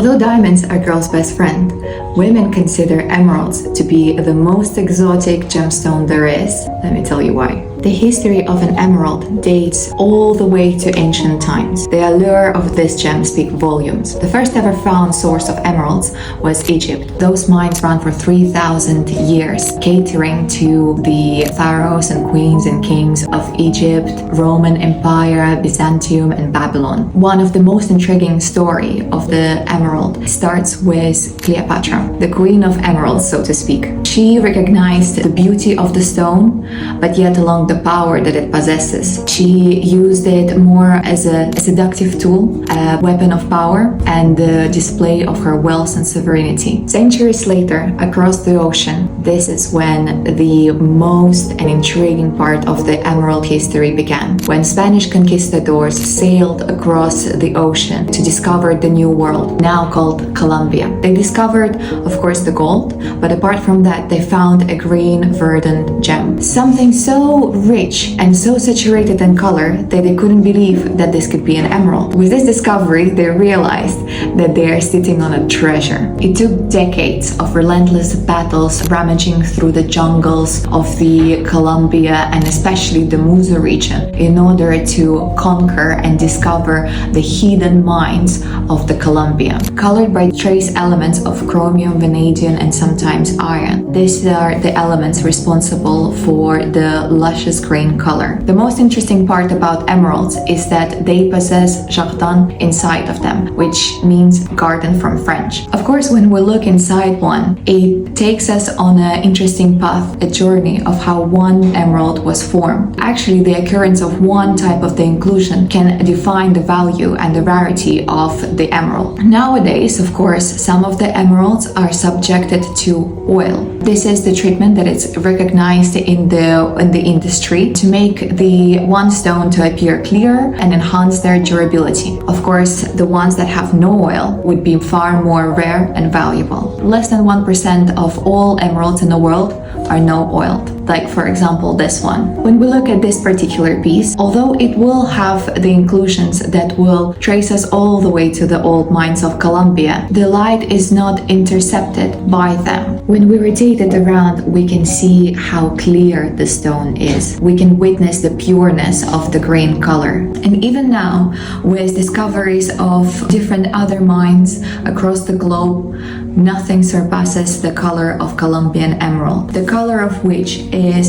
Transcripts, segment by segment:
Although diamonds are girls' best friend, women consider emeralds to be the most exotic gemstone there is. Let me tell you why. The history of an emerald dates all the way to ancient times. The allure of this gem speaks volumes. The first ever found source of emeralds was Egypt. Those mines ran for 3,000 years, catering to the pharaohs and queens and kings of Egypt, Roman Empire, Byzantium, and Babylon. One of the most intriguing story of the emerald starts with Cleopatra, the queen of emeralds, so to speak. She recognized the beauty of the stone, but yet along the power that it possesses. She used it more as a seductive tool, a weapon of power, and the display of her wealth and sovereignty. Centuries later, across the ocean, this is when the most and intriguing part of the emerald history began. When Spanish conquistadors sailed across the ocean to discover the new world, now called Colombia. They discovered, of course, the gold, but apart from that, they found a green verdant gem. Something so rich and so saturated in color that they couldn't believe that this could be an emerald. With this discovery, they realized that they are sitting on a treasure. It took decades of relentless battles rummaging through the jungles of the Colombia and especially the Musa region in order to conquer and discover the hidden mines of the Colombia, colored by trace elements of chromium, vanadium, and sometimes iron. These are the elements responsible for the luscious green color. The most interesting part about emeralds is that they possess jardin inside of them, which means garden from French. Of course, when we look inside one, it takes us on an interesting path, a journey of how one emerald was formed. Actually, the occurrence of one type of the inclusion can define the value and the rarity of the emerald. Nowadays, of course, some of the emeralds are subjected to oil. This is the treatment that is recognized in the industry to make the one stone to appear clearer and enhance their durability. Of course, the ones that have no oil would be far more rare and valuable. Less than 1% of all emeralds in the world are no oiled, like for example this one. When we look at this particular piece, although it will have the inclusions that will trace us all the way to the old mines of Colombia, the light is not intercepted by them. When we rotate it around, we can see how clear the stone is. We can witness the pureness of the green color. And even now, with discoveries of different other mines across the globe, nothing surpasses the color of Colombian emerald, the color of which is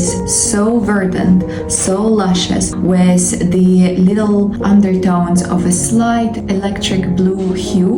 so verdant, so luscious, with the little undertones of a slight electric blue hue